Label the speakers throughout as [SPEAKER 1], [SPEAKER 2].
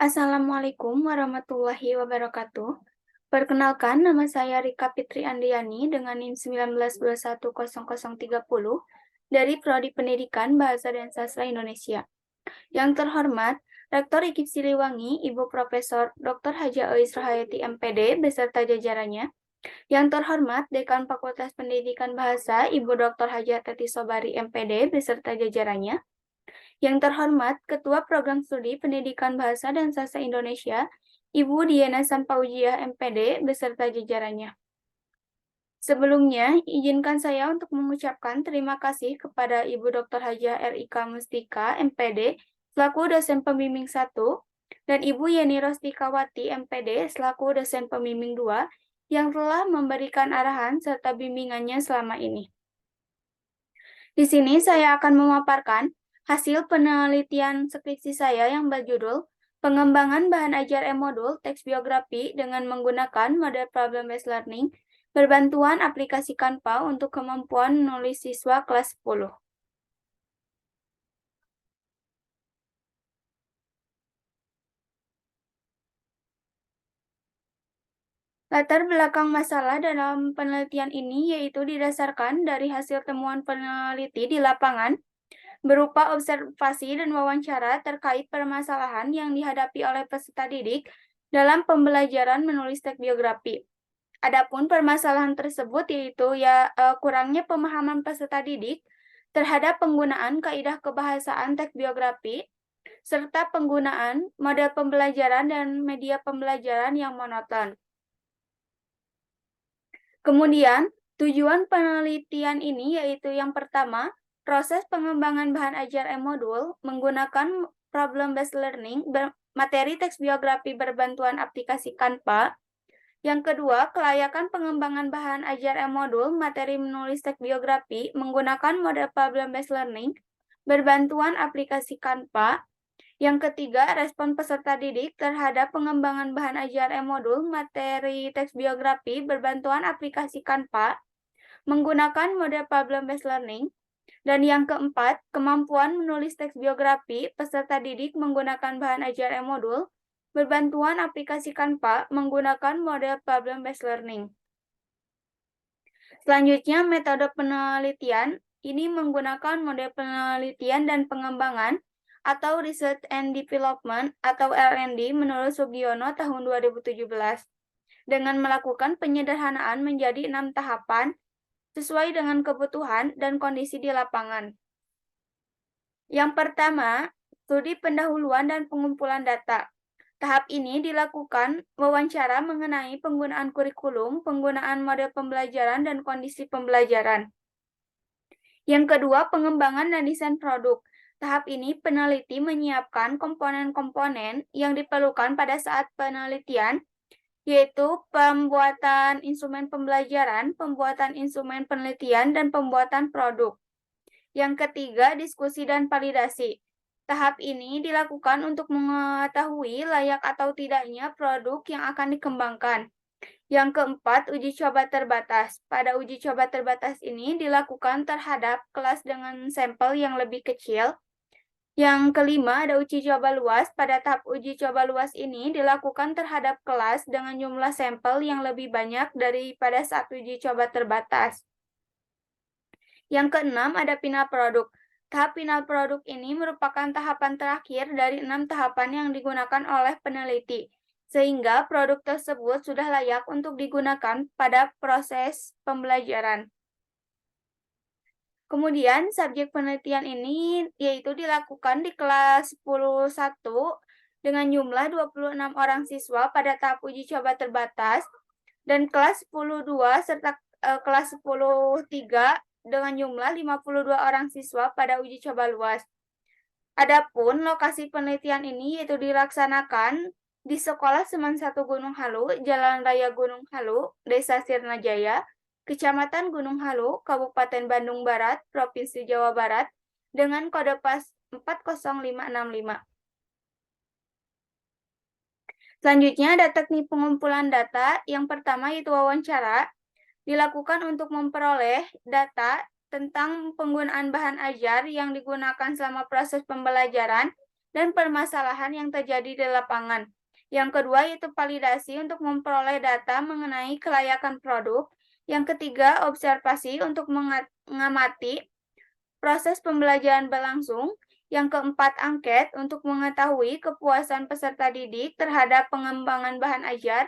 [SPEAKER 1] Assalamualaikum warahmatullahi wabarakatuh. Perkenalkan, nama saya Rika Fitri Andriani dengan NIM 19210030 dari Prodi Pendidikan Bahasa dan Sastra Indonesia. Yang terhormat, Rektor IKIP Siliwangi, Ibu Profesor Dr. Haja Ois Rahayati MPD beserta jajarannya. Yang terhormat, Dekan Fakultas Pendidikan Bahasa, Ibu Dr. Haja Tati Sobari MPD beserta jajarannya. Yang terhormat, Ketua Program Studi Pendidikan Bahasa dan Sastra Indonesia, Ibu Diana Sampaujiah MPD beserta jajarannya. Sebelumnya, izinkan saya untuk mengucapkan terima kasih kepada Ibu Dr. Hajah R.I.K. Mustika MPD selaku dosen pembimbing 1 dan Ibu Yeni Rostikawati MPD selaku dosen pembimbing 2 yang telah memberikan arahan serta bimbingannya selama ini. Di sini saya akan memaparkan hasil penelitian skripsi saya yang berjudul Pengembangan Bahan Ajar E-Modul Teks Biografi dengan menggunakan model Problem-Based Learning berbantuan aplikasi Canva untuk kemampuan menulis siswa kelas 10. Latar belakang masalah dalam penelitian ini yaitu didasarkan dari hasil temuan peneliti di lapangan berupa observasi dan wawancara terkait permasalahan yang dihadapi oleh peserta didik dalam pembelajaran menulis teks biografi. Adapun permasalahan tersebut yaitu kurangnya pemahaman peserta didik terhadap penggunaan kaidah kebahasaan teks biografi serta penggunaan model pembelajaran dan media pembelajaran yang monoton. Kemudian, tujuan penelitian ini yaitu yang pertama, proses pengembangan bahan ajar E-Modul menggunakan problem-based learning materi teks biografi berbantuan aplikasi Canva. Yang kedua, kelayakan pengembangan bahan ajar E-Modul materi menulis teks biografi menggunakan model problem-based learning berbantuan aplikasi Canva. Yang ketiga, respon peserta didik terhadap pengembangan bahan ajar E-Modul materi teks biografi berbantuan aplikasi Canva menggunakan model problem-based learning. Dan yang keempat, kemampuan menulis teks biografi peserta didik menggunakan bahan ajar E-Modul berbantuan aplikasi Canva menggunakan model problem-based learning. Selanjutnya, metode penelitian ini menggunakan model penelitian dan pengembangan atau Research and Development atau R&D menurut Sugiono tahun 2017 dengan melakukan penyederhanaan menjadi 6 tahapan sesuai dengan kebutuhan dan kondisi di lapangan. Yang pertama, studi pendahuluan dan pengumpulan data. Tahap ini dilakukan wawancara mengenai penggunaan kurikulum, penggunaan model pembelajaran, dan kondisi pembelajaran. Yang kedua, pengembangan dan desain produk. Tahap ini peneliti menyiapkan komponen-komponen yang diperlukan pada saat penelitian, yaitu pembuatan instrumen pembelajaran, pembuatan instrumen penelitian, dan pembuatan produk. Yang ketiga, diskusi dan validasi. Tahap ini dilakukan untuk mengetahui layak atau tidaknya produk yang akan dikembangkan. Yang keempat, uji coba terbatas. Pada uji coba terbatas ini dilakukan terhadap kelas dengan sampel yang lebih kecil. Yang kelima, ada uji coba luas. Pada tahap uji coba luas ini dilakukan terhadap kelas dengan jumlah sampel yang lebih banyak daripada saat uji coba terbatas. Yang keenam, ada final produk. Tahap final produk ini merupakan tahapan terakhir dari 6 tahapan yang digunakan oleh peneliti, sehingga produk tersebut sudah layak untuk digunakan pada proses pembelajaran. Kemudian, subjek penelitian ini yaitu dilakukan di kelas 10.1 dengan jumlah 26 orang siswa pada tahap uji coba terbatas, dan kelas 10.2 serta kelas 10.3 dengan jumlah 52 orang siswa pada uji coba luas. Adapun lokasi penelitian ini yaitu dilaksanakan di Sekolah Semen 1 Gunung Halu, Jalan Raya Gunung Halu, Desa Sirnajaya, Kecamatan Gunung Halu, Kabupaten Bandung Barat, Provinsi Jawa Barat, dengan kode pas 40565. Selanjutnya ada teknik pengumpulan data. Yang pertama yaitu wawancara. Dilakukan untuk memperoleh data tentang penggunaan bahan ajar yang digunakan selama proses pembelajaran dan permasalahan yang terjadi di lapangan. Yang kedua yaitu validasi untuk memperoleh data mengenai kelayakan produk. Yang ketiga, observasi untuk mengamati proses pembelajaran berlangsung. Yang keempat, angket untuk mengetahui kepuasan peserta didik terhadap pengembangan bahan ajar.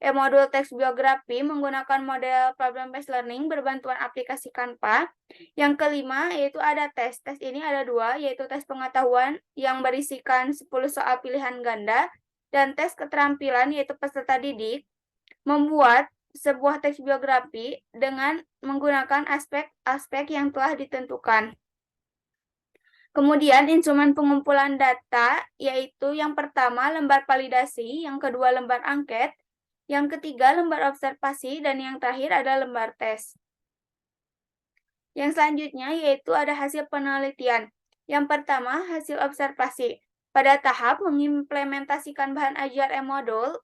[SPEAKER 1] Modul teks biografi menggunakan model problem-based learning berbantuan aplikasi Canva. Yang kelima, yaitu ada tes. Tes ini ada dua, yaitu tes pengetahuan yang berisikan 10 soal pilihan ganda, dan tes keterampilan, yaitu peserta didik membuat sebuah teks biografi dengan menggunakan aspek-aspek yang telah ditentukan. Kemudian instrumen pengumpulan data, yaitu yang pertama lembar validasi, yang kedua lembar angket, yang ketiga lembar observasi, dan yang terakhir ada lembar tes. Yang selanjutnya yaitu ada hasil penelitian. Yang pertama, hasil observasi. Pada tahap mengimplementasikan bahan ajar e-modul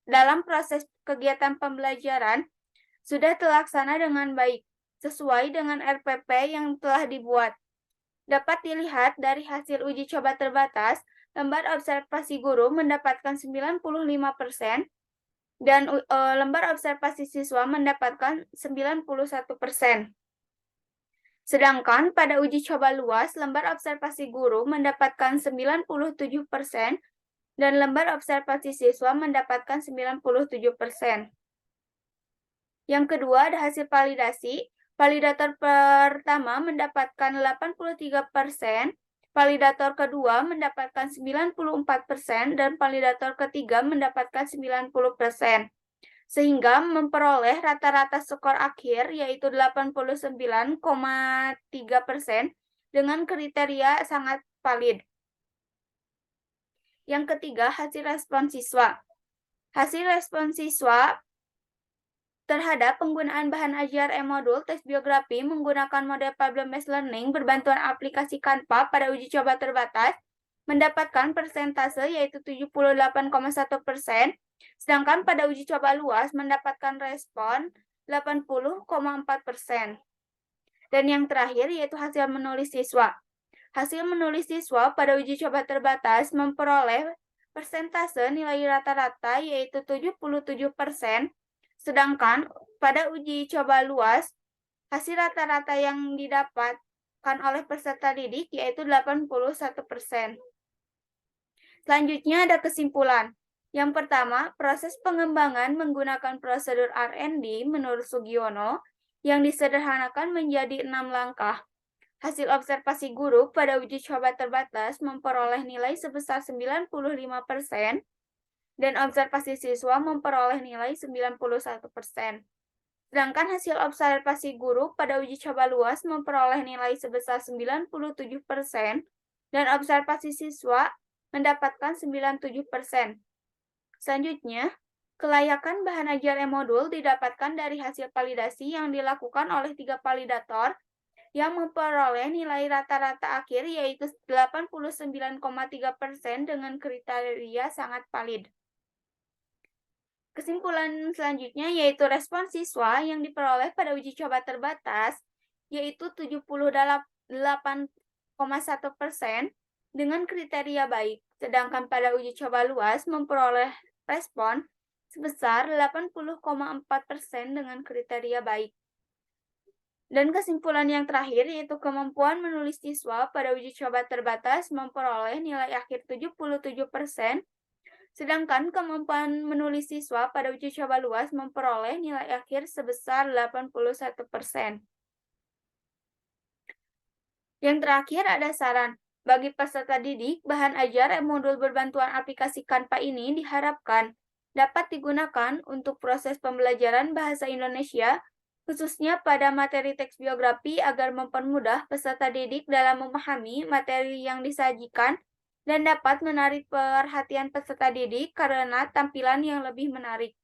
[SPEAKER 1] dalam proses kegiatan pembelajaran sudah terlaksana dengan baik, sesuai dengan RPP yang telah dibuat. Dapat dilihat dari hasil uji coba terbatas, lembar observasi guru mendapatkan 95% dan lembar observasi siswa mendapatkan 91%. Sedangkan pada uji coba luas, lembar observasi guru mendapatkan 97% dan lembar observasi siswa mendapatkan 97%. Yang kedua ada hasil validasi. Validator pertama mendapatkan 83%, validator kedua mendapatkan 94%, dan validator ketiga mendapatkan 90%. Sehingga memperoleh rata-rata skor akhir yaitu 89,3% dengan kriteria sangat valid. Yang ketiga, hasil respon siswa. Hasil respon siswa terhadap penggunaan bahan ajar e-modul tes biografi menggunakan model problem-based learning berbantuan aplikasi Canva pada uji coba terbatas mendapatkan persentase yaitu 78,1%, sedangkan pada uji coba luas mendapatkan respon 80,4%. Dan yang terakhir yaitu hasil menulis siswa. Hasil menulis siswa pada uji coba terbatas memperoleh persentase nilai rata-rata yaitu 77%, sedangkan pada uji coba luas, hasil rata-rata yang didapatkan oleh peserta didik yaitu 81%. Selanjutnya ada kesimpulan. Yang pertama, proses pengembangan menggunakan prosedur R&D menurut Sugiono yang disederhanakan menjadi 6 langkah. Hasil observasi guru pada uji coba terbatas memperoleh nilai sebesar 95%, dan observasi siswa memperoleh nilai 91%. Sedangkan hasil observasi guru pada uji coba luas memperoleh nilai sebesar 97%, dan observasi siswa mendapatkan 97%. Selanjutnya, kelayakan bahan ajar e-modul didapatkan dari hasil validasi yang dilakukan oleh 3 validator yang memperoleh nilai rata-rata akhir yaitu 89,3% dengan kriteria sangat valid. Kesimpulan selanjutnya yaitu respon siswa yang diperoleh pada uji coba terbatas yaitu 78,1% dengan kriteria baik, sedangkan pada uji coba luas memperoleh respon sebesar 80,4% dengan kriteria baik. Dan kesimpulan yang terakhir yaitu kemampuan menulis siswa pada uji coba terbatas memperoleh nilai akhir 77%, sedangkan kemampuan menulis siswa pada uji coba luas memperoleh nilai akhir sebesar 81%. Yang terakhir ada saran. Bagi peserta didik, bahan ajar e-modul berbantuan aplikasi Canva ini diharapkan dapat digunakan untuk proses pembelajaran bahasa Indonesia, khususnya pada materi teks biografi agar mempermudah peserta didik dalam memahami materi yang disajikan dan dapat menarik perhatian peserta didik karena tampilan yang lebih menarik.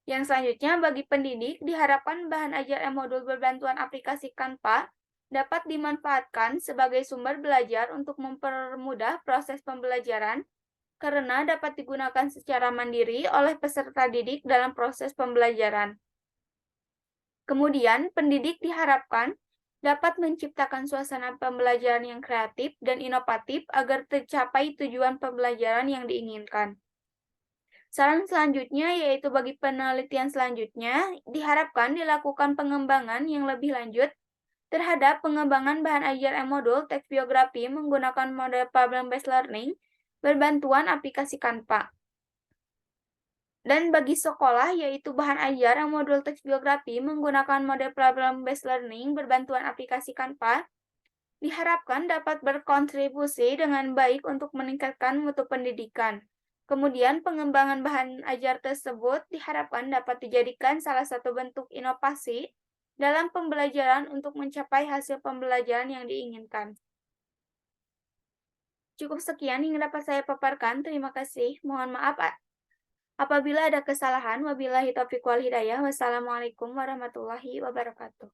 [SPEAKER 1] Yang selanjutnya, bagi pendidik, diharapkan bahan ajar e-modul berbantuan aplikasi Canva dapat dimanfaatkan sebagai sumber belajar untuk mempermudah proses pembelajaran karena dapat digunakan secara mandiri oleh peserta didik dalam proses pembelajaran. Kemudian, pendidik diharapkan dapat menciptakan suasana pembelajaran yang kreatif dan inovatif agar tercapai tujuan pembelajaran yang diinginkan. Saran selanjutnya yaitu bagi penelitian selanjutnya, diharapkan dilakukan pengembangan yang lebih lanjut terhadap pengembangan bahan ajar e-modul teks biografi menggunakan model problem-based learning berbantuan aplikasi Canva. Dan bagi sekolah, yaitu bahan ajar e-modul teks biografi menggunakan model problem-based learning berbantuan aplikasi Canva, diharapkan dapat berkontribusi dengan baik untuk meningkatkan mutu pendidikan. Kemudian, pengembangan bahan ajar tersebut diharapkan dapat dijadikan salah satu bentuk inovasi dalam pembelajaran untuk mencapai hasil pembelajaran yang diinginkan. Cukup sekian yang dapat saya paparkan. Terima kasih. Mohon maaf apabila ada kesalahan. Wabillahi taufiq wal hidayah. Wassalamualaikum warahmatullahi wabarakatuh.